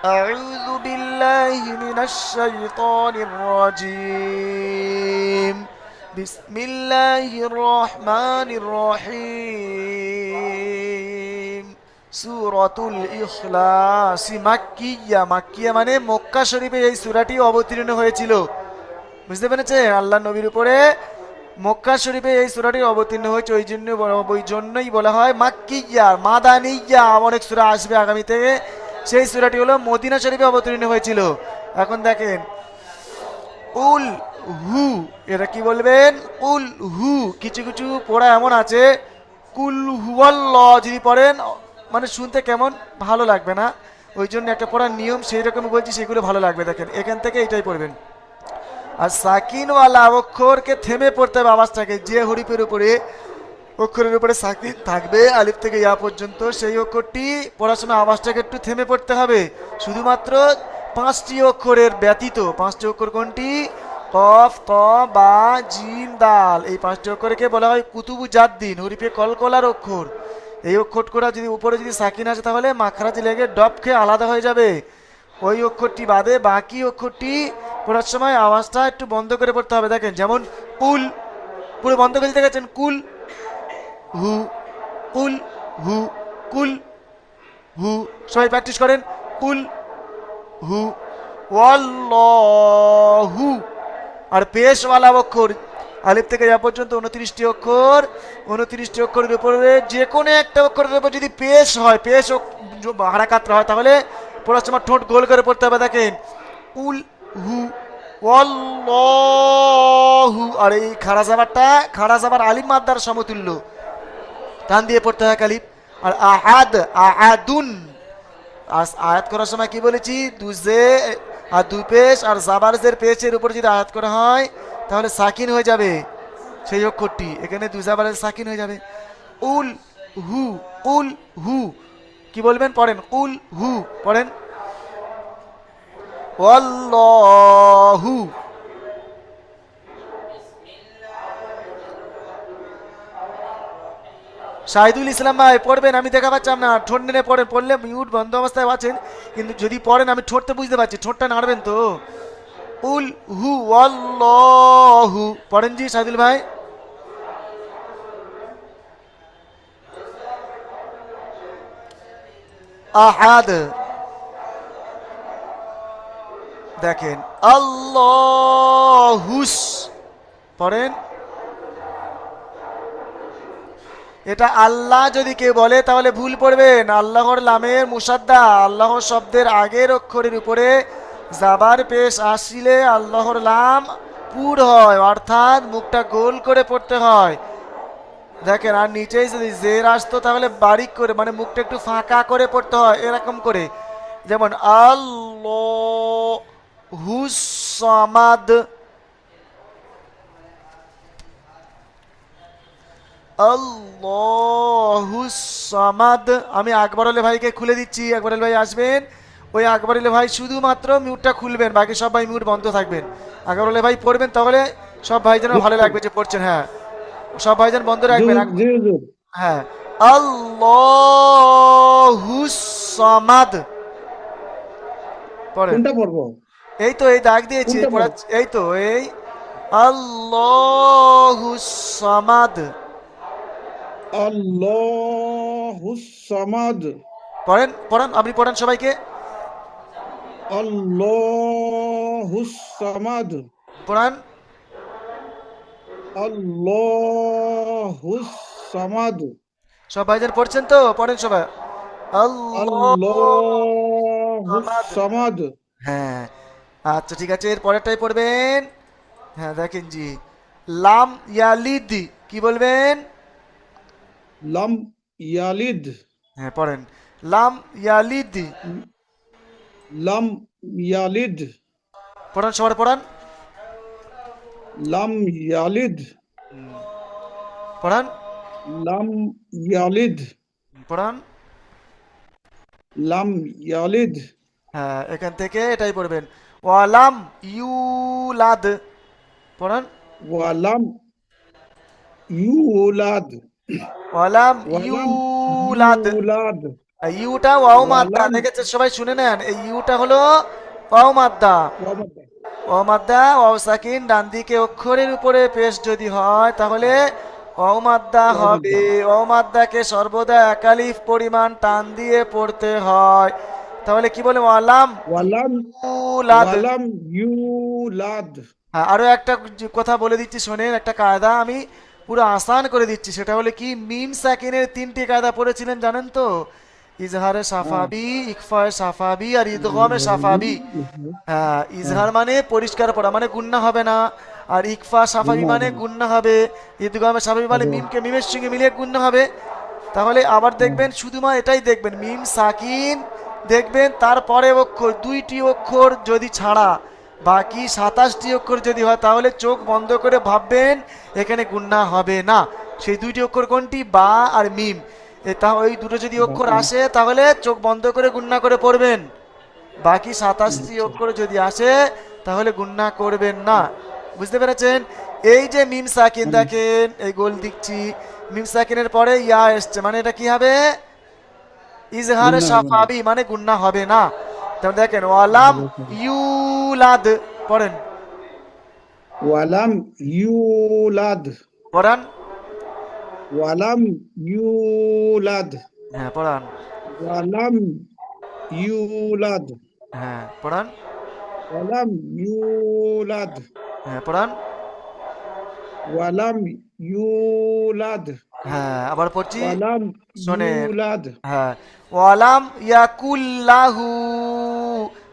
أعوذ بالله من الشيطان الرجيم بسم الله الرحمن الرحيم সূরাতুল ইখলাস মাক্কিয়া মানে মক্কা শরীফে এই সূরাটি অবতীর্ণ হয়েছিল। বুঝতে পেরেছেন? আল্লাহ নবীর উপরে মক্কা শরীফে এই সূরাটি অবতীর্ণ হয়েছে, ওই জন্যই বলা হয় মাক্কিয়া মাদানিয়া। অনেক সূরা আসবে আগামী থেকে, সেই সূরাটি হলো মদিনা শরীফে অবতীর্ণ হয়েছিল। এখন দেখেন উল হু, এটা কি বলবেন? উল হু। কিছু কিছু পড়া এমন আছে কুল হুয়াল্লাহ যদি পড়েন মানে শুনতে কেমন ভালো লাগবে না, ওই জন্য একটা পড়ার নিয়ম সেই রকম বলছি, সেগুলো ভালো লাগবে। দেখেন এখান থেকে এটাই পড়বেন। আর সাকিনওয়ালা অক্ষরকে থেমে পড়তে হবে আওয়াজটাকে। যে হরিফের উপরে অক্ষরের উপরে সাকিন থাকবে আলিফ থেকে ইয়া পর্যন্ত, সেই অক্ষরটি পড়ার সময় আওয়াজটাকে একটু থেমে পড়তে হবে। শুধুমাত্র 5টি অক্ষরের ব্যতীত। 5টি অক্ষর কোনটি? কফ, ত, বা, জিম, দাল। এই 5টি অক্ষরকে বলা হয় কুতুবু জাদ্দিন, হরিফে কলকলার অক্ষর। এই অক্ষরটা যদি উপরে যদি সাকিন আসে তাহলে মাখরাজ লেগে ডব খেয়ে আলাদা হয়ে যাবে। ওই অক্ষরটি বাদে বাকি অক্ষরটি পড়ার সময় আওয়াজটা একটু বন্ধ করে পড়তে হবে। দেখেন যেমন কুল, পুরো বন্ধ করে দিতে গেছেন কুল হু, কুল হু, কুল হু। সবাই প্র্যাকটিস করেন। কুল হু ওয়াল্লাহু। আর পেশওয়ালা অক্ষর আলিফ থেকে যা পর্যন্ত 29টি অক্ষর, 29টি অক্ষরের উপরে যে কোনো একটা অক্ষরের উপর যদি পেশ হয়, পেশ হারাকাতরা হয়, তাহলে পড়ার সময় ঠোঁট গোল করে পড়তে হবে। দেখেন উল হু ওয়াল্লাহু। আর এই খাড়া জাবার আলিম মাদ্দার সমতুল্য, টান দিয়ে পড়তে হয় কালিফ। আর আহাদ, আহাদুন। আয়াত করার সময় কি বলেছি? দুজে আর দুই পেশ আর জাবারজের পেশের উপর যদি আয়াত করা হয় তাহলে সাকিন হয়ে যাবে সেই অক্ষরটি। এখানে দুই জাবারের সাকিন হয়ে যাবে। উল হু, উল হু। কি বলবেন? পড়েন উল হু, পড়েন ওয়াল্লাহু। শাহিদুল ইসলাম ভাই পড়বেন, আমি দেখা পাচ্ছি না। ঠোঁট নেড়ে পড়েন, পড়লে মিউট বন্ধ অবস্থায় আছেন, কিন্তু যদি পড়েন আমি ঠোঁটতে বুঝতে পারছি, ঠোঁটটা নাড়বেন তো। উল হু আল্লাহু পড়েন জি শাহিদুল ভাই। আহাদ, দেখেন আল্লাহুস, পড়েন। এটা আল্লাহ যদি কেউ বলে তাহলে ভুল পড়বেন। আল্লাহর লামের মুসাদ্দা, আল্লাহর শব্দের আগের অক্ষরের উপরে জাবার পেশ আসিলে আল্লাহর লাম পুর হয়, অর্থাৎ মুখটা গোল করে পড়তে হয়। দেখেন আর নিচেই যদি জের আসতো তাহলে বারিক করে, মানে মুখটা একটু ফাঁকা করে পড়তে হয় এরকম করে। যেমন আল্লাহুস সামাদ, আল্লাহুস সামাদ। আমি আকবরুল ভাইকে খুলে দিচ্ছি, আকবরুল ভাই আসবেন। ওই আকবরুল ভাই শুধুমাত্র মিউটটা খুলবেন, বাকি সব ভাই মিউট বন্ধ থাকবেন। আকবরুল ভাই পড়বেন, তাহলে সব ভাই যেন ভালো লাগবে যে পড়ছেন। হ্যাঁ, সব ভাই যেন বন্ধ রাখবেন। জি হুজুর। হ্যাঁ, আল্লাহুস সামাদ পড়েন। কোনটা পড়বো? এই তো এই দাগ দিয়েছি, কোনটা পড়বো? এই তো এই আল্লাহুস সামাদ আল্লাহুস সামাদ। পড়েন, পড়েন, আপনি পড়েন সবাইকে আল্লাহুস সামাদ। পড়ান। আল্লাহুস সামাদ। সব ভাইজান পড়ছেন তো? পড়েন সবাই আল্লাহ আল্লাহুস সামাদ। সামাদ। হ্যাঁ, আচ্ছা ঠিক আছে, এর পরেরটাই পড়বেন। হ্যাঁ দেখেন জি, লাম ইয়ালিদ। কি বলবেন? লাম ইয়ালিদ। হ্যাঁ পড়েন লাম ইয়ালিদ। লাম ইয়ালিদ। পড়ান, সবার পড়ান, লাম ইয়ালিদ। পড়ান, লাম ইয়ালিদ। পড়ান। লাম ইয়ালিদ। হ্যাঁ, এখান থেকে এটাই পড়বেন ওয়ালাম ইউলাদ। পড়ান ওয়ালাম ইউলাদ। ওয়ালাম ওয়ালাম ইউলাদ। ইউলাদ। আর ইউটা ওয়াও মাদ্দা ওয়ালাম দেখেছে, সবাই শুনে নেন, এই ইউটা হলো ওয়াও মাদ্দা। ওয়ামাদ্দা ওয়াও মাদ্দা ওয়াও সাকিন ডান দিকে অক্ষরের উপরে পেশ যদি হয় তাহলে ওয়াও মাদ্দা হবে। ওয়ামাদ্দা ওয়াও মাদ্দাকে সর্বদা একালিফ পরিমাণ টান দিয়ে পড়তে হয়। তাহলে কি বলে? ওয়ালাম ওয়ালাম ইউলাদ। ওয়ালাম ইউলাদ। হ্যাঁ, আরো একটা কথা বলে দিচ্ছি শোনেন, একটা কায়দা আমি পুরো আসান করে দিচ্ছি। সেটা হলো কি, মিম সাকিনের তিনটি কায়দা পড়েছিলেন জানেন তো? ইজহারে হ্যাঁ সাফাবি, ইকফায়ে সাফাবি আর ইদগমে সাফাবি। হ্যাঁ, হ্যাঁ ইজহার মানে পরিষ্কার পড়া, মানে গুন্না হবে না। আর ইকফা সাফাবি গুন্না মানে হবে না, গুন্না হবে। ঈদগামে সাফাবি মানে হবে। মিমকে মিমের সঙ্গে মিলিয়ে গুন্না হবে। তাহলে আবার দেখবেন, শুধুমাত্র এটাই দেখবেন, মিম সাকিন দেখবেন, তারপরে অক্ষর দুইটি অক্ষর যদি ছাড়া বাকি 27টি অক্ষর যদি হয় তাহলে চোখ বন্ধ করে ভাববেন এখানে গুন্না হবে না। সেই দুইটি অক্ষর কোনটি? বা আর মিম। তা ওই দুটো যদি অক্ষর বাহ, আসে তাহলে চোখ বন্ধ করে গুন্না করে পড়বেন। বাকি 27টি আচ্ছা। অক্ষর যদি আসে তাহলে গুন্না করবেন না। বুঝতে পেরেছেন? এই যে মিম সাকিন হুম, দেখেন, এই গোল দিচ্ছি, মিম সাকিনের পরে ইয়া এসছে, মানে এটা কি হবে? ইজহারে গুন্না হবে না। সাফাবি, মানে গুন্না হবে না। তাহলে দেখেন, ওয়ালাম ইউলাদ, পড়েন ওয়ালাম ইউলাদ। পড়ান। ওয়ালাম ইউলাদ। হ্যাঁ পড়ান। ওয়ালাম ইউলাদ। হ্যাঁ পড়ান। ওয়ালাম ইউলাদ। হ্যাঁ পড়ান। ওয়ালাম ইউলাদ। হ্যাঁ আবার পড়ছি, ওয়ালাম শোনেন। ইউলাদ। হ্যাঁ, ওয়ালাম ইয়াকুল্লাহু,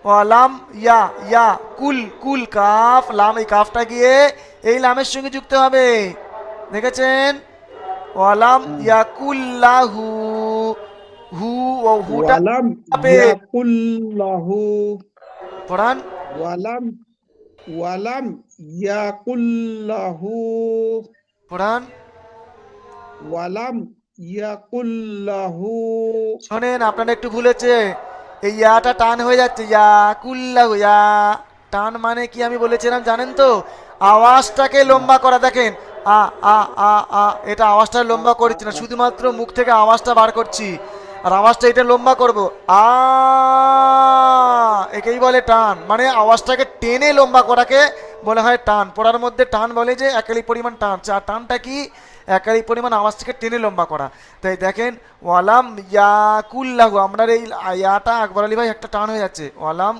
ওয়ালাম ইয়া ইয়া কুল, কুল কাফ লাম, এই কাফটা গিয়ে এই লামের সঙ্গে যুক্ত হবে, দেখেছেন? ওয়ালাম হ্যাঁ। ইয়াকুল্লাহু, হু ও হুটা ওয়ালাম চাপে ইয়াকুল্লাহু। পড়ান। ওয়ালাম ওয়ালাম ইয়াকুল্লাহু। পড়ান। ওয়ালাম ইয়াকুল্লাহু। শোনেন, আপনারা একটু ভুলেছে, এই ইয়াটা টান হয়ে যাচ্ছে, ইয়াকুল্লাহু, ইয়া টান মানে কি আমি বলেছিলাম জানেন তো? আওয়াজটাকে লম্বা করা, দেখেন, আ আ আ আ, এটা আওয়াজটা আ, লম্বা আ, করছি না, আ। শুধুমাত্র মুখ থেকে আওয়াজটা বার করছি। আর আওয়াজটা এটা লম্বা করব, আ, একেই বলে টান, মানে আওয়াজটাকে টেনে লম্বা করাকে বলা হয় টান। পড়ার মধ্যে টান বলে যে একালি পরিমাণ টান, আর টানটা কি? একালি পরিমাণ আওয়াজটাকে টেনে লম্বা করা। তাই দেখেন, ওয়ালাম ইয়াকুল্লাহু, আপনার এই ইয়াটা আকবর আলী ভাই একটা টান হয়ে যাচ্ছে, ওয়ালাম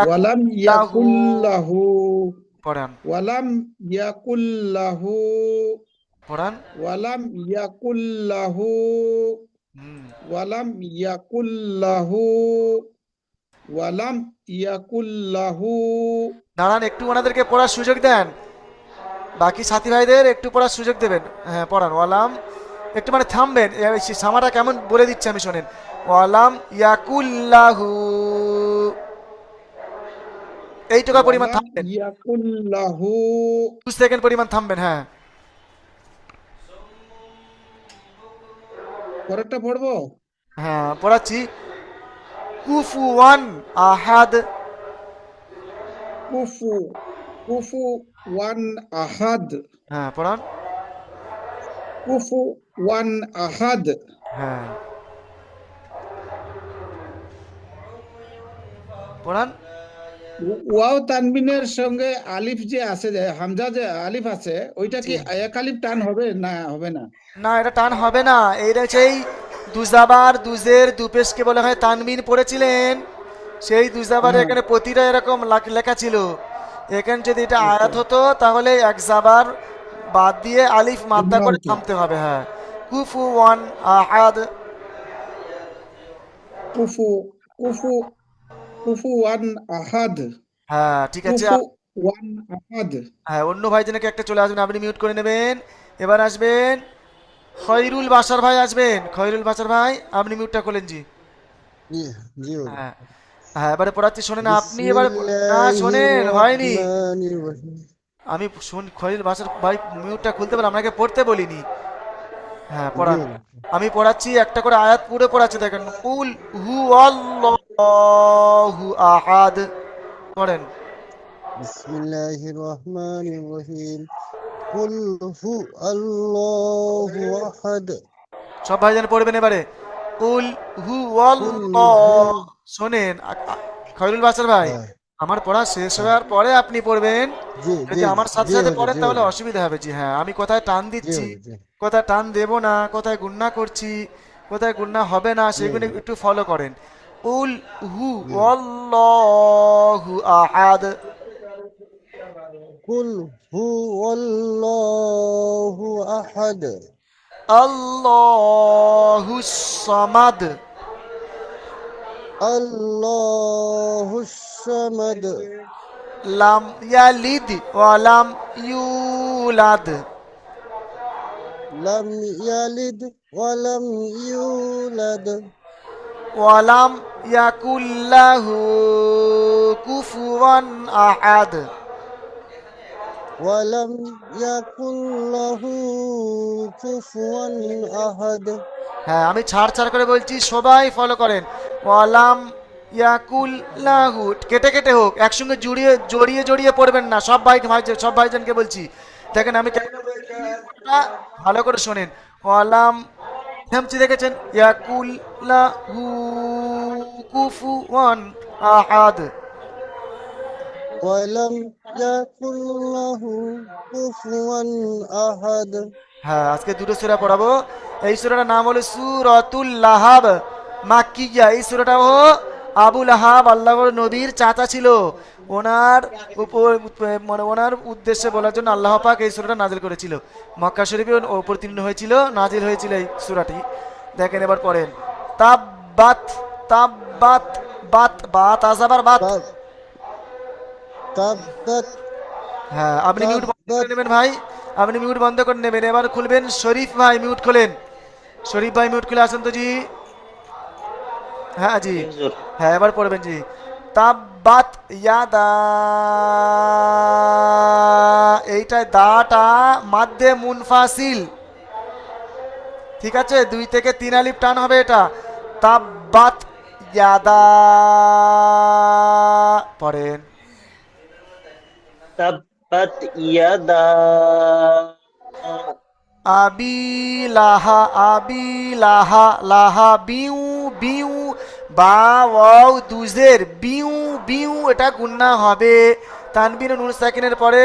ওয়ালাম ইয়াকুল্লাহু, ইয়াকুল্লাহু। পড়ান। ওয়ালাম ইয়াকুল্লাহু। পড়ান। ওয়ালাম ইয়াকুল্লাহু। হুম। ওয়ালাম ইয়াকুল্লাহু। ওয়ালাম ইয়াকুল্লাহু। দাঁড়ান, একটু ওনাদেরকে পড়ার সুযোগ দেন, বাকি সাথী ভাইদের একটু পড়ার সুযোগ দেবেন। হ্যাঁ পড়ান, ওয়ালাম, একটু মানে থামবেন, সামাটা কেমন বলে দিচ্ছে আমি শোনেন। ওয়ালাম ইয়াকুল্লাহু, এইটুকু পরিমাণ ওয়ালাম থামবেন, ইয়াকুল্লাহু। 2 সেকেন্ড পরিমাণ থামবেন। হ্যাঁ পরেরটা পড়বো। হ্যাঁ পড়াচ্ছি। কুফুয়ান আহাদ, কুফু কুফু ওয়ান আহাদ। হ্যাঁ পড়ান। কুফু ওয়ান আহাদ। হ্যাঁ পড়ান। ওয়াও তানবিনের সঙ্গে আলিফ যে আছে, যে হামজা যে আলিফ আছে, ওইটা জি, কি এক আলিফ টান হবে না হবে না? না এটা টান হবে না, এইটা সেই দুজাবার দুজের দুপেশকে বলা হয় তানবিন, পড়েছিলেন? সেই দুজাবার হ্যাঁ। এখানে প্রতিটা এরকম লেখা ছিল। এখানে যদি এটা আচ্ছা। আয়াত হতো তাহলে এক জাবার বাদ দিয়ে আলিফ মাদ্দা গুন্না করে হতো। থামতে হবে। হ্যাঁ, কুফু ওয়ান আহাদ। কুফু কুফু কুফু ওয়ান আহাদ। হ্যাঁ ঠিক আছে। কুফু ওয়ান আহাদ। হ্যাঁ, অন্য ভাইজনকে একটা চলে আসবেন, আপনি মিউট করে নেবেন। এবার আসবেন খয়রুল বাসার ভাই, আসবেন খয়রুল বাসার ভাই, আপনি মিউটটা খোলেন জি। জি জি বলুন। হ্যাঁ হ্যাঁ, এবারে পড়াচ্ছি শোনেন, আপনি এবার না বিসমিল্লাহির শোনেন, হয়নি। রহমানির রহিম। আমি শুন, খয়রুল বাসার ভাই মিউটটা খুলতে পারেন, আপনাকে পড়তে বলিনি। হ্যাঁ জি পড়ান। বলুন। আমি পড়াচ্ছি, একটা করে আয়াত পুরো পড়াচ্ছি, দেখেন। কুল হু আল্লাহু আহাদ, পড়েন। বিসমিল্লাহির রহমানির রহিম। কুল হু আল্লাহু আহাদ। সব ভাইজান পড়বেন এবারে। কুল হু কুল হু আল্লাহ। শোনেন খয়রুল বাসার ভাই, হ্যাঁ আমার পড়া শেষ হ্যাঁ হওয়ার পরে আপনি পড়বেন। জি যদি জি আমার সাথে জি সাথে হুজুর পড়েন জি তাহলে হুজুর অসুবিধা হবে। জি হ্যাঁ, আমি কোথায় টান জি দিচ্ছি, হুজুর জি কোথায় টান দেব না, কোথায় গুন্না করছি, কোথায় গুন্না হবে না, জি সেগুলো হুজুর একটু ফলো করেন। উল হু জি হুজুর। আল্লাহু আহাদ। কুল হু আল্লাহু আহাদ আল্লাহু সামাদ। আল্লাহু সামাদ লাম ইয়ালিদ ওয়া লাম ইউলাদ লাম ইয়ালিদ ওয়া লাম ইউলাদ ওয়া লাম ইয়াকুল্লাহু কুফুয়ান আহাদ। ওয়া লাম ইয়াকুল লাহু কুফুয়ান আহাদ হ্যাঁ, আমি ছাড় ছাড় করে বলছি, সবাই ফলো করেন। ওয়ালাম ইয়াকুল লাহু, কেটে কেটে হোক, একসঙ্গে জড়িয়ে জড়িয়ে জড়িয়ে পড়বেন না। সব ভাইজানকে বলছি, দেখেন আমি কেন বলছি, ওটা ভালো করে শোনেন। ওয়ালাম থামছি দেখেছেন, ইয়াকুল লাহু কুফুয়ান আহাদ। ওয়া লাম ইয়াকুল লাহু কুফুয়ান আহাদ হ্যাঁ, আজকে দুটো সূরা পড়াবো। এই সূরাটার নাম হলো সূরাতুল লাহাব, মাক্কিয়া। এই সূরাটাও আবু লাহাব আল্লাহর নবীর চাচা ছিল। ওনার উপর মানে ওনার উদ্দেশ্যে বলার জন্য আল্লাহ পাক এই সূরাটা নাজিল করেছিল। মক্কা শরীফে অবতীর্ণ হয়েছিল, নাজিল হয়েছিল এই সূরাটি। দেখেন এবার পড়েন। তাব্বাত তাব্বাত বাত বাত আযাবার বাত। তাব তাব্বাত হ্যাঁ, আপনি মিউট বন্ধ করে তাব্বাত নেবেন ভাই, আপনি মিউট বন্ধ করে নেবেন। এবার খুলবেন শরীফ ভাই, মিউট খোলেন। শরীফ ভাই মিউট খুলে আসেন তো জি। হ্যাঁ জি, জি হুজুর। হ্যাঁ এবার পড়বেন জি। তাব্বাত ইয়াদা, এইটা দাটা মাদ্দে মুনফাসিল, ঠিক আছে? 2 থেকে 3 আলিফ টান হবে এটা। তাব্বাত ইয়াদা, পড়েন। তাব্বাত ইয়াদা আবি লাহা, আবি লাহা, লাহা বিউ বিউ, বা ওয়াও দুজের বিউ বিউ, এটা গুন্না হবে। তানবিন নুন সাকিনের পরে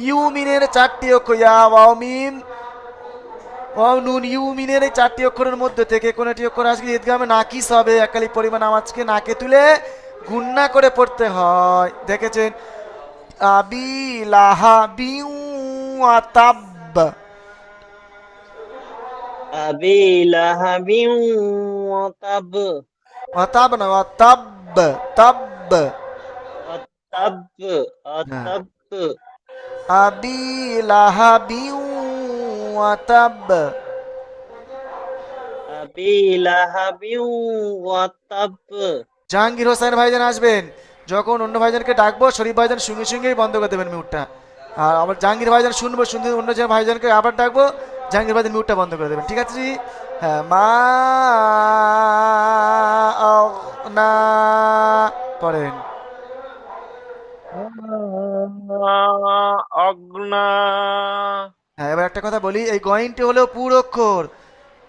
ইউমিনের 4টি অক্ষর, ইয়া ওয়াও মিম ওয়াও নুন ইউমিনের এই 4টি অক্ষরের মধ্যে থেকে কোনটি অক্ষর আজকে ঈদগামে নাকিস হবে, একালি পরিমাণ আওয়াজকে নাকে তুলে গুন্না করে পড়তে হয়। দেখেছেন? আবি লাহা বিউ আতাব, আবি লাহাবিন ওয়া তাব অতাব না, অতাব, তাব। আতাব হ্যাঁ, আতাব আবি লাহাবিউ অতাব। আবি লাহাবিন ওয়া তাব। জাহাঙ্গীর হোসেন ভাইজান আসবেন, যখন অন্য ভাইজানকে ডাকবো শরীফ ভাইজান সঙ্গে সঙ্গেই বন্ধ করে দেবেন মিউটটা। আর আবার জাহাঙ্গীর ভাইজান শুনবো, শুনতে অন্য যে ভাইজানকে আবার ডাকবো, জাহাঙ্গীর ভাইজান মিউটটা বন্ধ করে দেবেন, ঠিক আছে জি? হ্যাঁ, মা না, পড়েন। অগ্না হ্যাঁ, এবার একটা কথা বলি, এই গয়নটি হলো পুরো অক্ষর।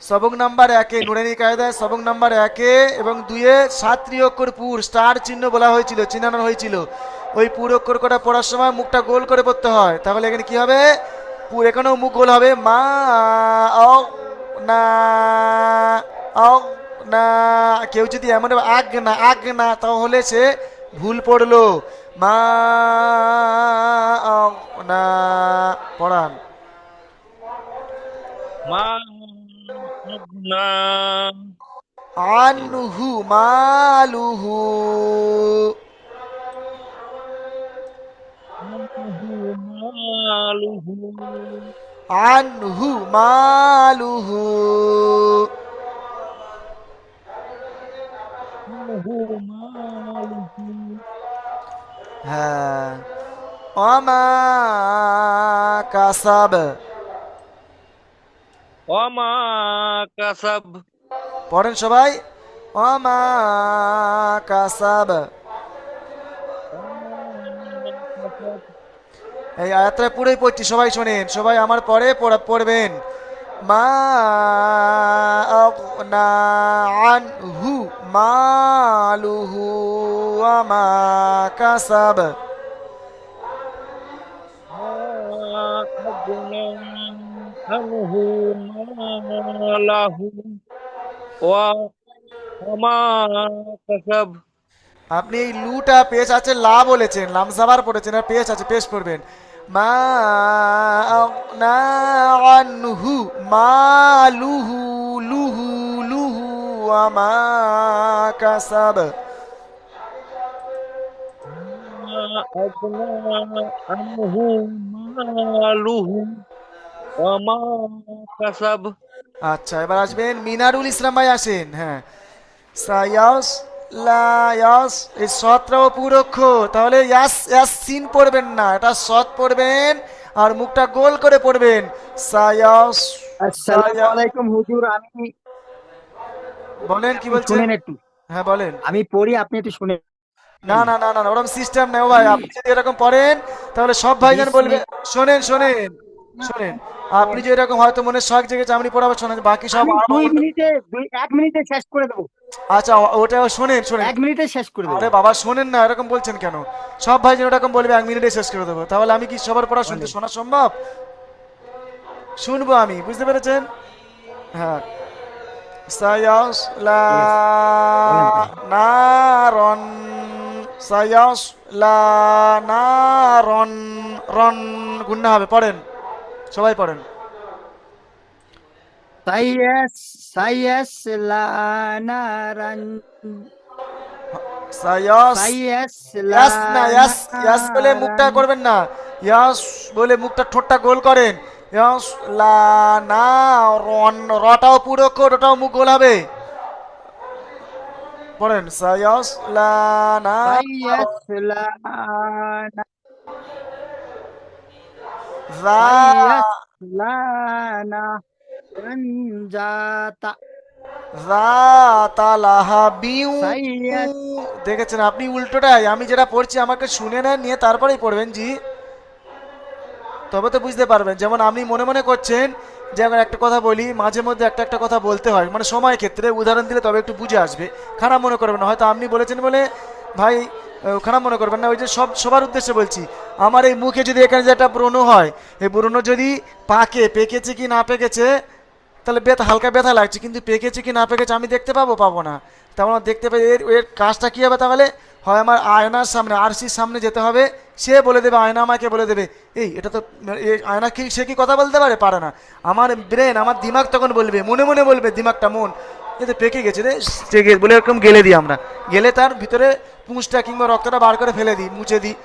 সবক নাম্বার 1-এ নুরানি কায়দায় সবক নাম্বার 1-এ এবং 2-এ 7টি অক্ষর পুর স্টার চিহ্ন বলা হয়েছিল, চিহ্নানো হয়েছিল। ওই পুরো অক্ষর কটা পড়ার সময় মুখটা গোল করে পড়তে হয়। তাহলে এখানে কি হবে? পুর, এখানেও মুখ গোল হবে। মা অ না, অ না। কেউ যদি এমন আগ না, আগ না, তাহলে সে ভুল পড়লো। মা অ না, পড়ান। মা অগ্না আনহু মালুহু, আনহু মালুহু আনহু মালুহু। আনহু মালুহু হ্যাঁ, অমা কাসাব, ওয়া মা কাসাব। পড়েন সবাই। অমা কাসাব। এই আয়াতটা পুরোই পড়ছি, সবাই শোনেন, সবাই আমার পরে পড়বেন। মা আগনা আনহু মালুহু ওয়া মা কাসাব। ما أغنى عنه ماله وما كسب। আপনি এই লুটা পেশ আছে লা বলেছেন, লামজাবার পড়েছেন, আর পেশ আছে পেশ পড়বেন। মা আগনা আনহু মালুহু লুহু লুহু ওয়া মা কাসাব। ما أغنى عنه ماله وما كسب। আচ্ছা, এবার আসবেন মিনারুল ইসলাম ভাই, আসেন। হ্যাঁ, সায়াস লায়াস, এই সৎরাও পুরক্ষ, তাহলে ইয়াস ইয়াস সিন পড়বেন না, এটা সৎ পড়বেন আর মুখটা গোল করে পড়বেন। সায়াস আসসালামু সায়া, আলাইকুম হুজুর, আমি বলেন কি একটু বলছেন। শুনেন একটু। হ্যাঁ বলেন। আমি পড়ি, আপনি একটু শুনেন। না না না না না, ওরকম সিস্টেম নেই ও ভাই, আপনি যদি এরকম পড়েন তাহলে সব ভাইজান বলবে। বিসমিল শোনেন শোনেন শোনেন, আপনি যে এরকম হয়তো মনে শখ জেগেছে আপনি পড়াবো, শোনেন বাকি সব আমি আরো উল্টো। 1 মিনিটে শেষ করে দেবো। আচ্ছা, ওটা শোনেন শোনেন। 1 মিনিটে শেষ করে দেবো। আরে বাবা শোনেন না, এরকম বলছেন কেন? সব ভাইজান এরকম বলবে 1 মিনিটে শেষ করে দেবো, তাহলে আমি কি সবার পড়া শুনতে বলেন। শোনা সম্ভব? শুনবো আমি, বুঝতে পেরেছেন? হ্যাঁ, সায়াসলা ঠিক আছে, বলেন তাহলে। নারন, সায়াসলা নারন, রন গুন্না হবে, পড়েন সবাই পড়েন। সাইয়াস সাইয়াসলা নারান সায়াস, সাইয়াসলা ইয়াস না, ইয়াস ইয়াস বলে মুখটা নারান করবেন না, ইয়াস বলে মুখটা ঠোঁটটা গোল করেন। ইয়াস লা না রন, রটাও পুরো কোট, ওটাও মুখ গোল হবে, পড়েন। সায়াস লা না সাইয়াসলা যা সাইয়াসলা নারান জাতা তালাহাবিউ। সাইয়াস দেখেছেন আপনি উল্টোটাই, আমি যেটা পড়ছি আমাকে শুনে নেন, নিয়ে তারপরেই পড়বেন জি, তবে তো বুঝতে পারবেন। যেমন আপনি মনে মনে করছেন, যেমন একটা কথা বলি, মাঝে মধ্যে একটা একটা কথা বলতে হয়, মানে সময় ক্ষেত্রে উদাহরণ দিলে তবে একটু বুঝে আসবে। খারাপ মনে করবেন না, হয়তো আপনি বলেছেন বলে ভাই খারাপ মনে করবেন না, ওই যে সবার উদ্দেশ্যে বলছি। আমার এই মুখে যদি এখানে যে একটা ব্রণ হয়, এই ব্রণ যদি পেকেছে কি না পেকেছে, তাহলে হালকা ব্যথা লাগছে, কিন্তু পেকেছে কি না পেকেছে আমি দেখতে পাবো পাবো না, তেমন দেখতে পাই। এর এর কাজটা কী হবে তাহলে? হয় আমার আয়নার সামনে, আরসির সামনে যেতে হবে, সে বলে দেবে, আয়না আমাকে বলে দেবে, এই এটা তো আয়না কি, সে কি কথা বলতে পারে না। আমার ব্রেন, আমার দিমাগ তখন বলবে, মনে মনে বলবে, দিমাগটা মন, এতে পেকে গেছে রে, বলে এরকম গেলে দিই আমরা, গেলে তার ভিতরে পুঁজটা কিংবা রক্তটা বার করে ফেলে দিই, মুছে দিই।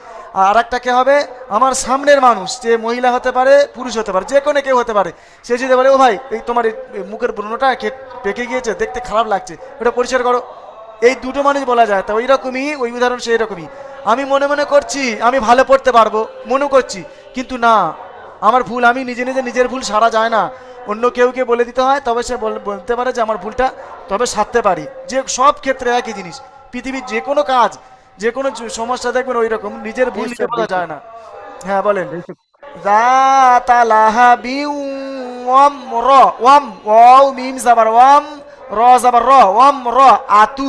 আর একটা কে হবে, আমার সামনের মানুষ, যে মহিলা হতে পারে পুরুষ হতে পারে, যে কোনো কেউ হতে পারে, সে যদি বলে, ও ভাই এই তোমার এই মুখের ব্রণটা পেকে গিয়েছে, দেখতে খারাপ লাগছে, ওটা পরিষ্কার করো, এই দুটো মানুষ বলা যায়। তো ওই রকমই, ওই উদাহরণ সেই রকমই। আমি মনে মনে করছি আমি ভালো পড়তে পারবো, মনে করছি, কিন্তু না, আমার ভুল, আমি নিজে নিজে নিজের ভুল সারা যায় না, অন্য কেউকে বলে দিতে হয়, তবে সে বলতে পারে যে আমার ভুলটা তবে সারতে পারি। যে সব ক্ষেত্রে একই জিনিস, পৃথিবীর যে কোনো কাজ, যে কোনো সমস্যা দেখবেন ওই রকম, নিজের ভুল নিজে বেশক বলা বেশক যায় না। হ্যাঁ বলেন। বেশক যাতা লাহাবিউ ওয়াম র, ওয়াম ওয়াও মিম জাবার ওয়াম, র জাবার র, ওয়াম র আতু,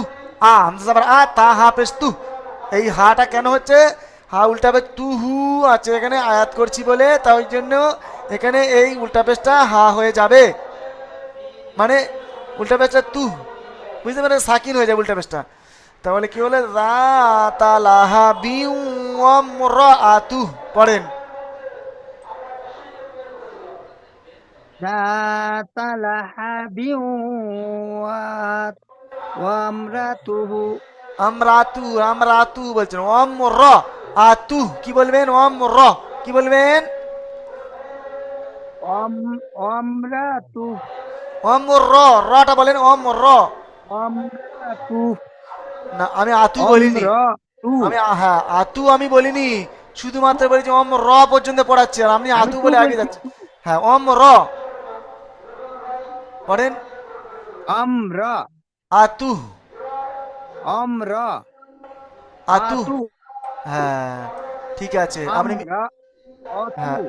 আ হামজা জাবার আ, তা হা পেশ তু। এই হাটা কেন হচ্ছে? হা উল্টা পেশ তুহু আছে এখানে, আয়াত করছি বলে, তাই জন্য এখানে এই উল্টা পেশটা হা হয়ে যাবে, মানে উল্টা পেশটা তু, বুঝতে পারেন, সাকিন হয়ে যাবে উল্টা পেশটা। তাহলে কি বলে? যাতা লাহাবিউ ওয়াম র আতু, পড়েন। ذات لهب وامرأته আমরাতু, আমরাতু বলছেন, ওম র আতু, কি বলবেন? ওম র, কি বলবেন? امرأته ওম র, রটা বলেন, ওম র। امرأته না, আমি আতু বলিনি, امرأته আমি হ্যাঁ আতু আমি বলিনি, শুধুমাত্র বলেছি ওম র পর্যন্ত পড়াচ্ছি, আর আপনি আমি আতু তু বলে আগে বলছি যাচ্ছে। হ্যাঁ, ওম র পড়েন। امرأ আতু, امرأ আতু, آتو হ্যাঁ ঠিক আছে। আপনি امرأ آتو হ্যাঁ,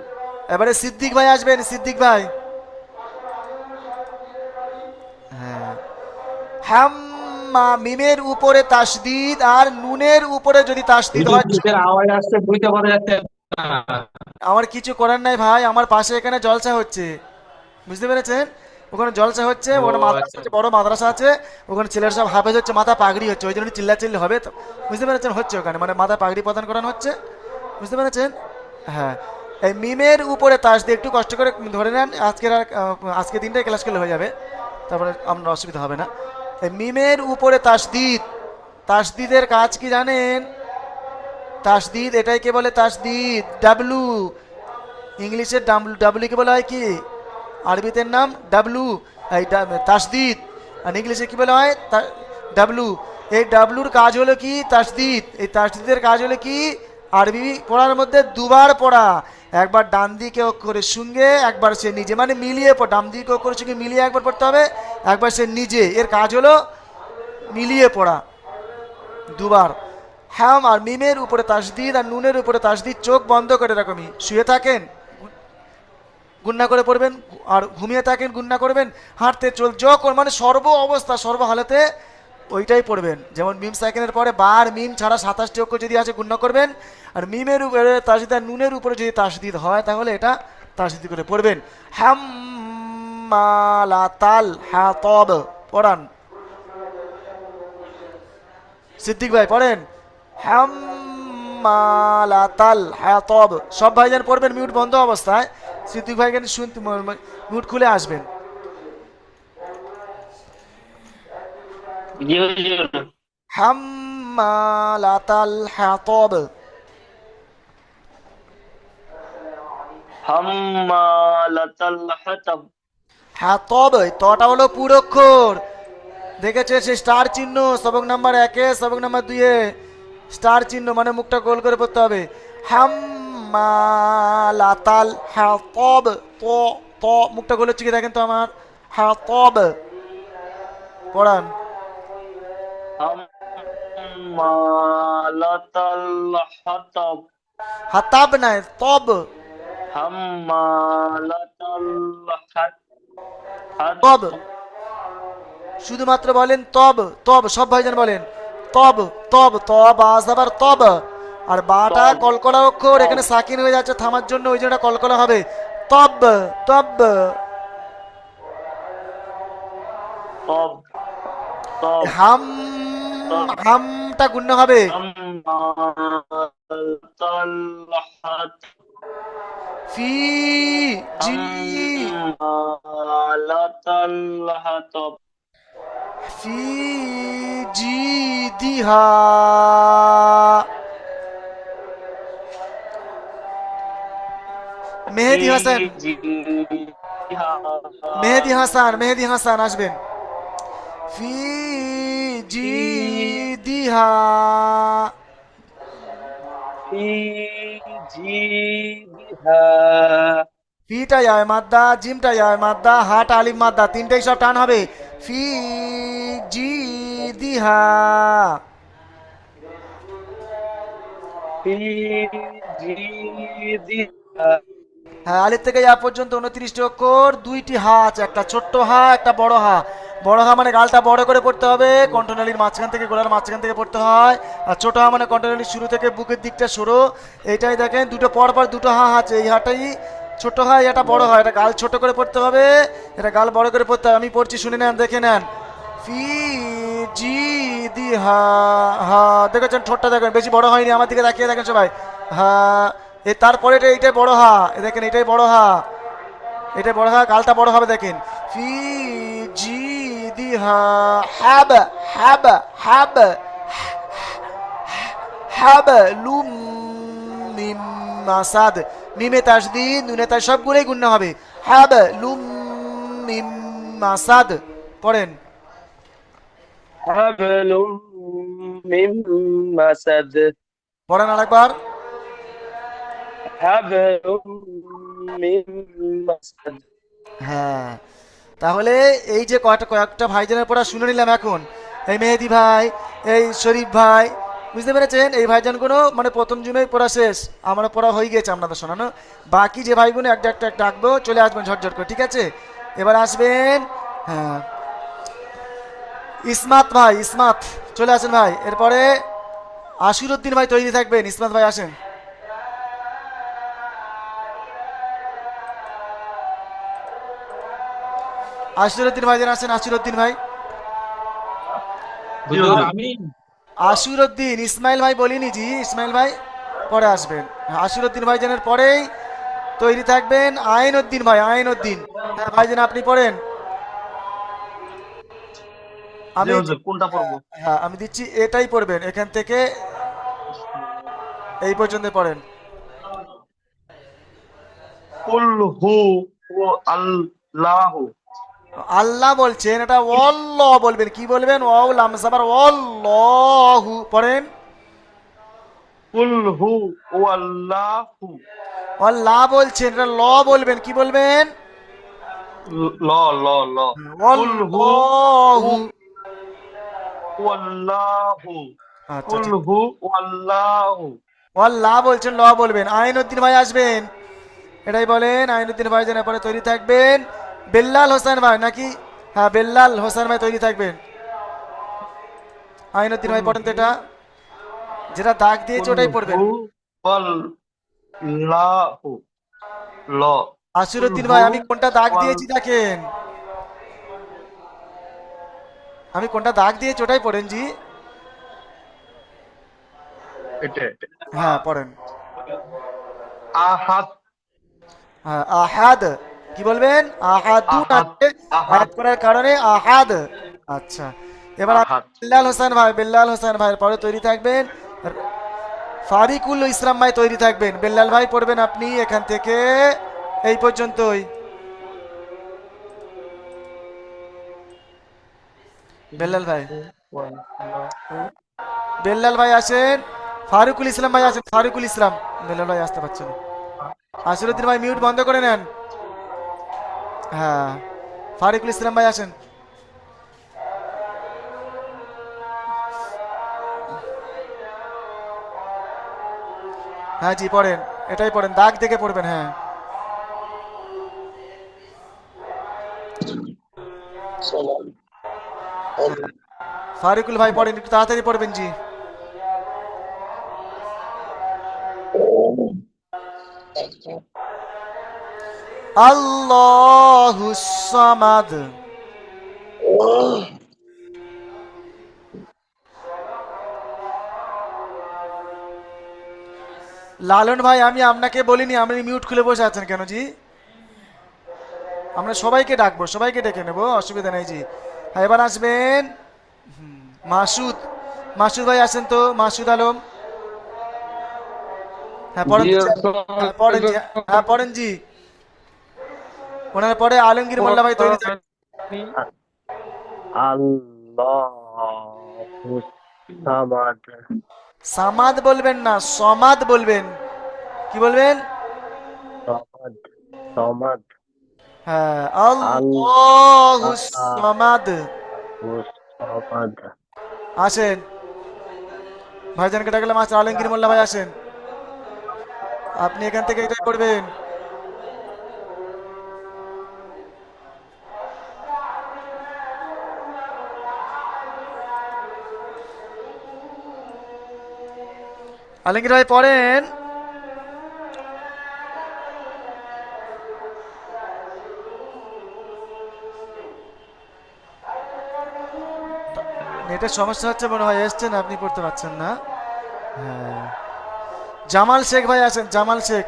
এবারে সিদ্দিক ভাই আসবেন, সিদ্দিক ভাই। হাম্মা মিমের উপরে তাসদিদ আর নুনের উপরে যদি তাসদিদ হয়, আওয়াজ আসছে, বুঝতে পারা যাচ্ছে না। আমার কিছু করার নাই ভাই, আমার পাশে এখানে জলসা হচ্ছে, বুঝতে পেরেছেন? ওখানে জলসা হচ্ছে, ওখানে মাদ্রাসা আছে, বড় মাদ্রাসা আছে, ওখানে ছেলেরা সব হাফেজ হচ্ছে, মাথা পাগড়ি হচ্ছে, ওই জন্য চিল্লাচিল্লি হবে তো, বুঝতে পেরেছেন? হচ্ছে ওখানে মানে মাথা পাগড়ি প্রদান করানো হচ্ছে, বুঝতে পেরেছেন? হ্যাঁ, এই মিমের উপরে তাসদিদ একটু কষ্ট করে ধরে নেন, আজকের দিনটাই ক্লাস করলে হয়ে যাবে, তারপরে আপনার অসুবিধা হবে না। এই মিমের উপরে তাসদিদ, তাসদিদের কাজ কি জানেন? তাসদিদ এটাইকে বলে তাসদিদ, ডাব্লু, ইংলিশের ডাব্লু, ডাব্লুকে বলা হয় কি? আরবিতে নাম ডাব্লু, এই তাসদিদ, আর ইংলিশে কি বলা হয়? ডাব্লু। এই ডাব্লুর কাজ হলো কি? তাসদিদ। এই তাসদিদের কাজ হলো কি? আরবি পড়ার মধ্যে দুবার পড়া, একবার ডান দিকে অক্ষরের সঙ্গে, একবার সে নিজে, মানে মিলিয়ে ডান দিকে অক্ষরের সঙ্গে মিলিয়ে একবার পড়তে হবে, একবার সে নিজে, এর কাজ হলো মিলিয়ে পড়া দুবার। হ্যাম আর মিমের উপরে তাসদিদ আর নুনের উপরে তাসদিদ, চোখ বন্ধ করে এরকমই শুয়ে থাকেন গুন্না করে পড়বেন, আর ঘুমিয়ে থাকেন গুন্না করবেন, হাঁটতে যখন মানে সর্ব অবস্থা সর্ব হালতে ওইটাই পড়বেন। যেমন মিম সাইকেলের পরে বার মিম ছাড়া 27টি অক্ষর যদি আছে গুন্না করবেন, আর মিমের উপরে তাসদিদ আর নুনের উপরে যদি তাসদিদ হয় তাহলে এটা তাসদিদ করে পড়বেন। হাম্মালাতাল হাতব, পড়ান সিদ্দিক ভাই, পড়েন হাম্মালাতাল হাতব। সব ভাইজান পড়বেন মিউট বন্ধ অবস্থায়, সিদ্দিক ভাই কিন্তু শুনতে মিউট খুলে আসবেন। হাম্মালাতাল হাতব, হাম্মালাতাল হাতাব। হাতব, তটা হলো পুরক্ষর, দেখেছে সে স্টার চিহ্ন, সবক নাম্বার 1-এ, সবক নাম্বার 2-এ স্টার চিহ্ন, মানে মুখটা গোল করে পড়তে হবে। হাম্মালাতাল হাতব, তো তো মুখটা গোল হচ্ছে কি দেখেন তো আমার, হাতব, পড়ান। হাম্মালাতাল হাতাব। হাতাব নাই, তব, হাম্মালাতাল তব, হাতাব। শুধুমাত্র বলেন তব, তব, সব ভাইজান বলেন তব, তব, তব আবার তব, আর বাটা তব, কলকলা অক্ষর, তব। এখানে সাকিন হয়ে যাচ্ছে থামার জন্য, ওই জন্য কলকলা হবে, তব, তব, তব, তব। হাম, তব। হামটা গুণ্য হবে, হাম্মালাতাল হাতাব। ফি, জি, হাম্মালাতাল হাতাব। ফি জি দিহা, মেহেদি হাসান, মেহেদি হাসান, মেহেদি হাসান আসবেন। ফি জি দিহা, ফিটা যায় মাদ্দা, জিমটা যায় মাদ্দা, হাট আলিম মাদ্দা, তিনটেই সব টান হবে। ফি জি দিহা, হ্যাঁ আলিফ থেকে ইয়া পর্যন্ত 29টি অক্ষর, 2টি হা আছে, একটা ছোট্ট হা, একটা বড় হা। বড় হা মানে গালটা বড় করে পড়তে হবে, কণ্ঠনালীর মাঝখান থেকে, গোড়ার মাঝখান থেকে পড়তে হয়, আর ছোট হা মানে কণ্ঠনালীর শুরু থেকে বুকের দিকটা সরো। এইটাই দেখেন দুটো পর পর দুটো হা আছে, এই হাটাই ছোট হয়, এটা বড় হয়, এটা গাল ছোট করে পড়তে হবে, এটা গাল বড় করে পড়তে হবে। আমি পড়ছি, শুনে নেন, দেখে নেন। ফি জি দি হা, হা দেখেছেন ঠোঁটটা দেখেন বেশি বড় হয়নি, আমার দিকে তাকিয়ে দেখেন সবাই, হা, এ তারপরে এইটাই বড় হা, দেখেন এটাই বড় হা, এটাই বড় হা, গালটা বড় হবে দেখেন। ফি জি দি হা, হাব, হাব, হাব, হাব লুম মিম মাসাদ, মিমে তাসদিদ নুনে তাস সবগুলোই গুণ হবে। হাব লুম মিম মাসাদ, পড়েন। হাবলুম মিন মাসাদ। পড়েন আরেকবার। হাবলুম মিন মাসাদ। হ্যাঁ, তাহলে এই যে কয়েকটা ভাইজানের পড়া শুনে নিলাম এখন, এই মেহেদি ভাই, এই শরীফ ভাই, বুঝতে পেরেছেন? এই ভাইজানগুলো মানে প্রথম জুমেই পড়া শেষ, আমার পড়া হয়ে গেছে আপনাদের শোনানো। বাকি যে ভাইগুলো একটা একটা ডাকবো, চলে আসবেন ঝটঝট করে, ঠিক আছে? এবার আসবেন, হ্যাঁ ইসমাত ভাই, ইসমাত চলে আসেন ভাই। এরপরে আশিরুদ্দিন ভাই তৈরি থাকবেন। ইসমাত ভাই আসেন। আশিরুদ্দিন ভাই যেন আসেন। আশিরুদ্দিন ভাই, হুজুর, আশিরুদ্দিন। ইসমাইল ভাই বলিনি জি, ইসমাইল ভাই পরে আসবেন। হ্যাঁ, আশিরুদ্দিন ভাই যেন পরেই তৈরি থাকবেন। আইনউদ্দিন ভাই, আইনউদ্দিন, হ্যাঁ ভাই যেন আপনি পড়েন। জি আমি হুজুর, কোনটা পড়বো? হ্যাঁ আমি দিচ্ছি, এটাই পড়বেন, এখান থেকে এই পর্যন্ত পড়েন। কুল হু ও আল্লাহু। আল্লাহ বলছেন, এটা অল্লাহ বলবেন। কি বলবেন? ওয়াও লাম সাবার অল্লাহু পড়েন। কুল হু ও আল্লাহু। আল্লাহ বলছেন, এটা ল বলবেন। কি বলবেন? ল ল ল। কুল হু অল্লাহু। ও আল্লাহু। আচ্ছা কুল ঠিক। হু ও আল্লাহু। আল্লাহ বলছেন, ল বলবেন। আইনউদ্দিন ভাই আসবেন, এটাই বলেন। আইনউদ্দিন ভাই যেন পরে তৈরি থাকবেন। বেল্লাল হোসেন ভাই নাকি? হ্যাঁ বেল্লাল হোসেন ভাই তৈরি থাকবেন। আইনউদ্দিন ভাই পড়েন তো এটা, যেটা দাগ দিয়েছে কুল ওটাই পড়বেন। হু আল্লাহু। ল। কুল আশিরুদ্দিন হু ভাই, আমি কোনটা দাগ ওয়াল। দিয়েছি দেখেন, আমি কোনটা দাগ দিয়েছি ওটাই পড়েন জি। এটা এটা। হ্যাঁ পড়েন। আহাদ। হ্যাঁ আহাদ। কি বলবেন? আহাদুন আহাদ। আছে, আহাদ। আয়াত করার কারণে আহাদ। আচ্ছা, এবার আহাদ। বেল্লাল হোসেন ভাই, বেল্লাল হোসেন ভাই পরে তৈরি থাকবেন। আর ফারিকুল ইসলাম ভাই তৈরি থাকবেন। বেল্লাল ভাই পড়বেন আপনি এখান থেকে এই পর্যন্তই। বেল্লাল ভাই, বেল্লাল ভাই আসেন। ফারুকুল ইসলাম ভাই আসেন। ফারুকুল ইসলাম। বেল্লাল ভাই আসতে পারছেন না। আসিরুদ্দিন ভাই মিউট বন্ধ করে নেন। হ্যাঁ, ফারুকুল ইসলাম ভাই আসেন। হ্যাঁ জি পড়েন, এটাই পড়েন, দাগ দেখে পড়বেন। হ্যাঁ ফারুকুল ভাই পড়েন, একটু তাড়াতাড়ি পড়বেন জি। আল্লাহুস সামাদ। লালন ভাই, আমি আপনাকে বলিনি, আপনি মিউট খুলে বসে আছেন কেন জি? আমরা সবাইকে ডাকবো, সবাইকে ডেকে নেবো, অসুবিধা নেই জি। হ্যাঁ এবার আসবেন মাসুদ। মাসুদ ভাই আসেন তো, মাসুদ আলম। হ্যাঁ পড়েন জি তো জি। হ্যাঁ পড়েন জি। হ্যাঁ পড়েন জি। ওনার পরে আলমগীর মোল্লা ভাই তৈরি থাকবেন। আল্লাহু সামাদ। সামাদ বলবেন না, সমাদ বলবেন। কি বলবেন? সমাদ। সমাদ। হ্যাঁ আল্লাহুস সামাদ। সমাদ। আসেন ভাইজানকে ডাকলাম। আসেন আলমগীর মোল্লা ভাই আসেন, আপনি এখান থেকে এটাই করবেন। আলমগীর ভাই পড়েন। নেটের সমস্যা হচ্ছে মনে হয়, এসছেন আপনি পড়তে পারছেন না। হ্যাঁ জামাল শেখ ভাই আসেন। জামাল শেখ।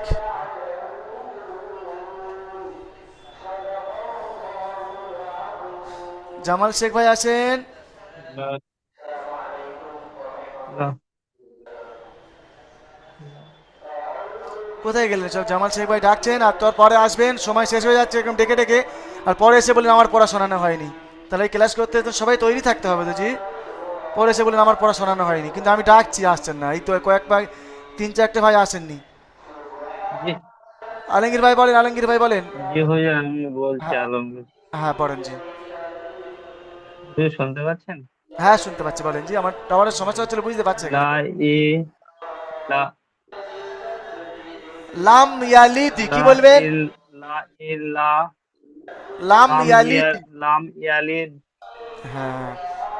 জামাল শেখ ভাই আসেন। কোথায় গেলেন সব? জামাল শেখ ভাই ডাকছেন আর তোর পরে আসবেন, সময় শেষ হয়ে যাচ্ছে এরকম ডেকে ডেকে, আর পরে এসে বললেন আমার পড়া শোনানো হয়নি। তাহলে এই ক্লাস করতে তো সবাই তৈরি থাকতে হবে তো জি। পরে এসে বললেন আমার পড়া শোনানো হয়নি, কিন্তু আমি ডাকছি আসছেন না। এই তো কয়েকবার 3-4টে ভাই আসেননি। জি আলমগীর ভাই বলেন, আলমগীর ভাই বলেন। জি হুজুর, আমি বলছি হ্যাঁ আলমগীর। হ্যাঁ পড়েন জি। হুজুর শুনতে পাচ্ছেন? হ্যাঁ শুনতে পাচ্ছি, বলেন জি। আমার টাওয়ারের সমস্যা হচ্ছিল, বুঝতে পারছি এখানে। লা ই লা লাম ইয়ালিদ। কি লা বলবেন? ইল লা ইল্লা লাম লাম ইয়া ইয়ালিদ। লাম ইয়ালিদ হ্যাঁ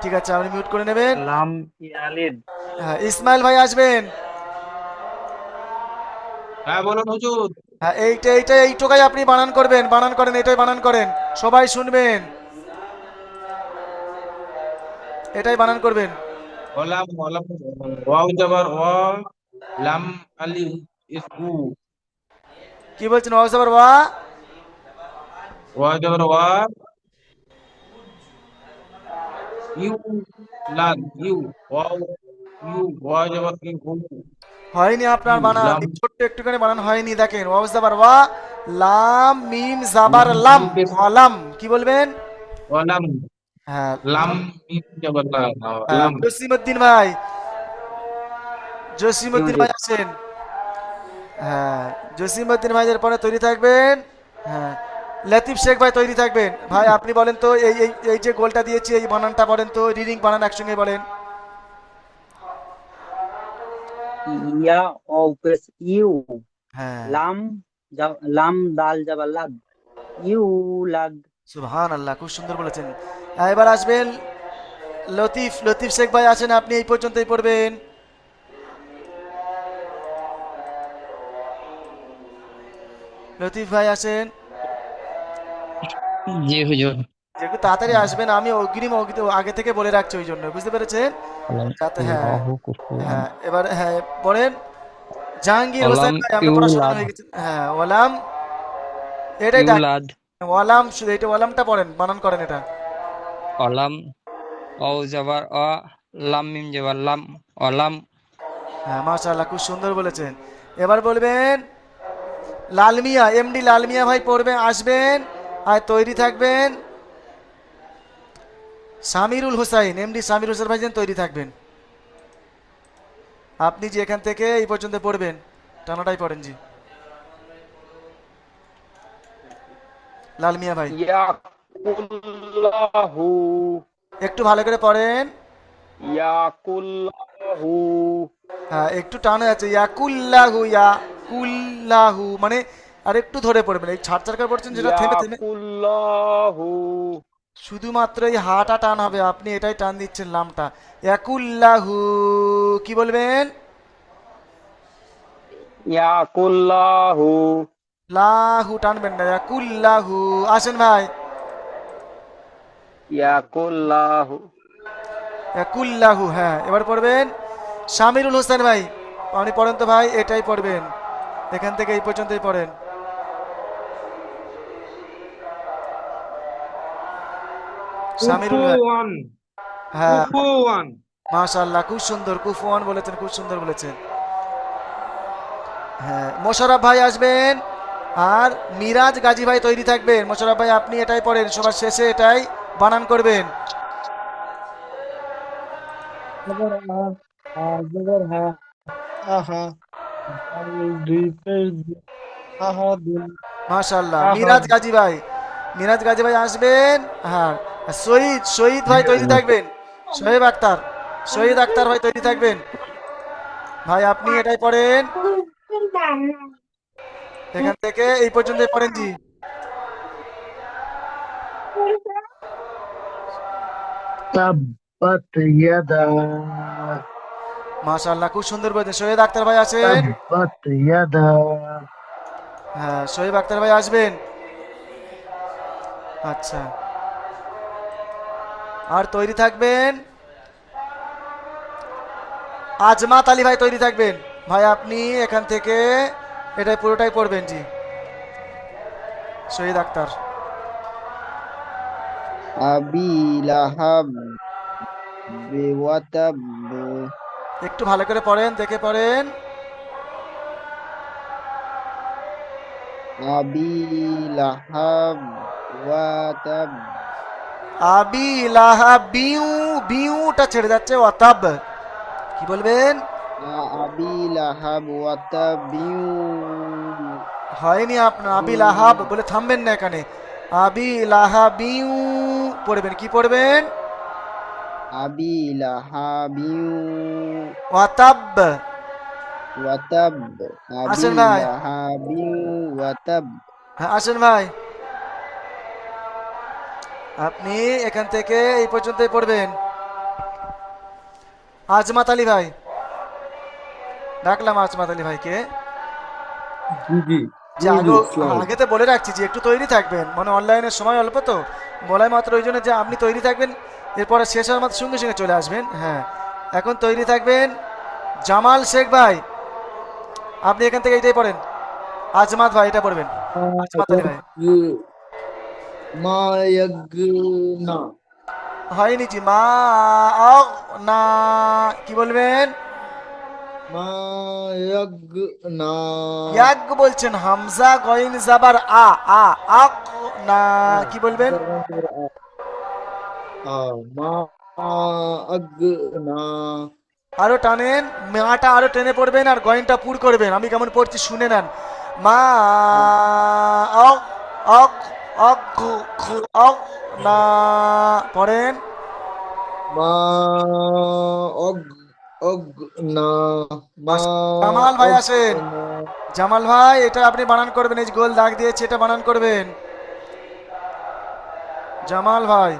ঠিক আছে, আপনি মিউট করে নেবেন। লাম ইয়ালিদ। হ্যাঁ, ইসমাইল ভাই আসবেন। হ্যাঁ বলুন হুজুর। হ্যাঁ, এইটুকাই আপনি বানান করবেন, বানান করেন, এটাই বানান করেন, সবাই শুনবেন, এটাই বানান করবেন। ওলাম ওলাম ওয়াও জবর ওয়া, লাম আলিফ ইস উ, কি বলছেন? ওয়া জবর ওয়া, ওয়া জবর ওয়া, ইউ লাম ইউ, ওয়াও ইউ, ওয়া জবর ইউ, হয়নি আপনার ইউ বানান, লাম এই ছোট্ট একটুখানি বানান হয়নি, দেখেন। ওয়া জবর ওয়া, লাম মিম জাবার লাম, ওয়ালাম, কি বলবেন? ওয়ালাম, হ্যাঁ, লাম মিম জবর লা, হ্যাঁ, লাম। জসিমউদ্দিন ভাই, জি জসিমউদ্দিন হুজুর। ভাই আছেন। হ্যাঁ, জসিমউদ্দিন ভাইয়ের পরে তৈরি থাকবেন। হ্যাঁ, লতিফ শেখ ভাই তৈরি থাকবেন। ভাই আপনি বলেন তো, এই যে গোলটা দিয়েছি, এই বানানটা বলেন তো, রিডিং বানান একসঙ্গে বলেন। ইয়া ও পেশ ইউ, হ্যাঁ, লাম লাম দাল জাবার লাদ, ইউ লাদ। সুবহানাল্লাহ, খুব সুন্দর বলেছেন। এবার আসবেন লতিফ, লতিফ শেখ ভাই আছেন, আপনি এই পর্যন্তই পড়বেন। লতিফ ভাই আছেন, জি হুজুর। একটু তাড়াতাড়ি আসবেন, আমি অগ্রিম আগে থেকে বলে রাখছি, ওই জন্য, বুঝতে পেরেছেন? যাতে, হ্যাঁ, হ্যাঁ, এবার হ্যাঁ পড়েন। জাহাঙ্গীর হোসেন অলাম ভাই, আপনার পড়া শোনানো হয়ে গেছে। হ্যাঁ, ওয়ালাম, এটাই দেখ, ইউলাদ। ওয়ালাম, শুধু এটা ওয়ালামটা পড়েন, বানান করেন এটা। অলাম ও জবর অ, লাম মিম জবর লাম, অলাম। হ্যাঁ, মাশাআল্লাহ, খুব সুন্দর বলেছেন। এবার বলবেন লালমিয়া, এমডি লালমিয়া ভাই পড়বেন, আসবেন আর তৈরি থাকবেন। সামিরুল হোসাইন, এমডি সামিরুল হোসেন ভাইজান তৈরি থাকবেন। আপনি যে এখান থেকে এই পর্যন্ত পড়বেন, টানাটাই পড়েন জি। লালমিয়া ভাই ইয়াকুল্লাহু, একটু ভালো করে পড়েন। ইয়াকুল্লাহু, হ্যাঁ, একটু টান হয়ে যাচ্ছে, ইয়াকুল্লাহু, ইয়াকুল্লাহু, মানে আর একটু ধরে পড়বেন, এই ছাড় ছাড় করে পড়ছেন যেটা, থেমে থেমে, ইয়াকুল্লাহু, শুধুমাত্র এই হাটা টান হবে, আপনি এটাই টান দিচ্ছেন, লামটা। ইয়াকুল্লাহু, কি বলবেন? ইয়াকুল্লাহু, লাহু টানবেন না, ইয়াকুল্লাহু। আসেন ভাই, ইয়াকুল্লাহু, ইয়াকুল্লাহু। হ্যাঁ, এবার পড়বেন শামিরুল হোসেন ভাই, আপনি পড়েন তো ভাই, এটাই পড়বেন, এখান থেকে এই পর্যন্তই পড়েন। শামিরুল ভাই, কুফুয়ান, হ্যাঁ, কুফুয়ান, মাশাআল্লাহ, খুব সুন্দর, কুফওয়ান বলেছেন, খুব সুন্দর বলেছেন। হ্যাঁ, মোশাররফ ভাই আসবেন, আর মিরাজ গাজী ভাই তৈরি থাকবেন। মোশাররফ ভাই আপনি এটাই পড়েন, সবার শেষে এটাই বানান করবেন। জবর আ, জবর হা, আহা, দুই পেশ আহাদুন, মাশাআল্লাহ, আহাদ। মিরাজ গাজী ভাই, মিরাজ গাজী ভাই আসবেন। হ্যাঁ, আর শহীদ, শহীদ ভাই তৈরি থাকবেন। শহীদ আক্তার, শহীদ আক্তার ভাই তৈরি থাকবেন। ভাই আপনি এটাই পড়েন, এখান থেকে এই পর্যন্তই পড়েন জি। তাব্বাত ইয়াদা, মাশাআল্লাহ, খুব সুন্দর বলেছেন। শহীদ আক্তার ভাই আছেন। তাব্বাত ইয়াদা, হ্যাঁ, শহীদ আক্তার ভাই আসবেন। আচ্ছা, আর তৈরি থাকবেন আজমাত আলী ভাই তৈরি থাকবেন। ভাই আপনি এখান থেকে এটাই পুরোটাই পড়বেন জি। শহীদ আক্তার, আবি লাহাব ওয়াতাব, একটু ভালো করে পড়েন, দেখে পড়েন। আবি লাহাব ওয়াতাব, আবি লাহা, বিউ, বিউটা ছেড়ে যাচ্ছে, ওয়াতাব, কি বলবেন? আবি লাহাব ওয়াতাবিউ, হয়নি আপনার, আবি লাহাব বলে থামবেন না এখানে, আবি লাহা বিউ পড়বেন, কি পড়বেন? আবি লাহাবিউ ওয়াতাব। ওয়াতাব, আবি আসেন ভাই, লাহাবিউ ওয়াতাব। হ্যাঁ আসেন ভাই, আপনি এখান থেকে এই পর্যন্তই পড়বেন। আজমাত আলী ভাই, ডাকলাম আজমাত আলী ভাইকে। জি জি যে আগে আগে তো বলে রাখছি যে একটু তৈরি থাকবেন, মানে অনলাইনের সময় অল্প তো, বলাই মাত্র ওই জন্য যে আপনি তৈরি থাকবেন, এরপরে শেষ হওয়ার মাত্র সঙ্গে সঙ্গে চলে আসবেন। হ্যাঁ, এখন তৈরি থাকবেন। জামাল শেখ ভাই, আপনি এখান থেকে এইটাই পড়েন। আজমাত ভাই এটা পড়বেন, আজমাত আলী ভাই। মা ইয়াগনা হয়নি জি, মা অগ না, কি বলবেন? মা ইয়াগনা ইয়াগ বলছেন, হামজা গইন জাবার আ, আ আক না, কি বলবেন? মা আগনা আরো টানেন, মাটা আরো টেনে পড়বেন আর গয়নটা পুর করবেন। আমি কেমন পড়ছি শুনে নেন। মা অগ অগ অগ অগ না, পড়েন। মা অগনা মা জামাল ভাই আসেন। অগনা জামাল ভাই, এটা আপনি বানান করবেন, এই যে গোল দাগ দিয়েছে এটা বানান করবেন। জামাল ভাই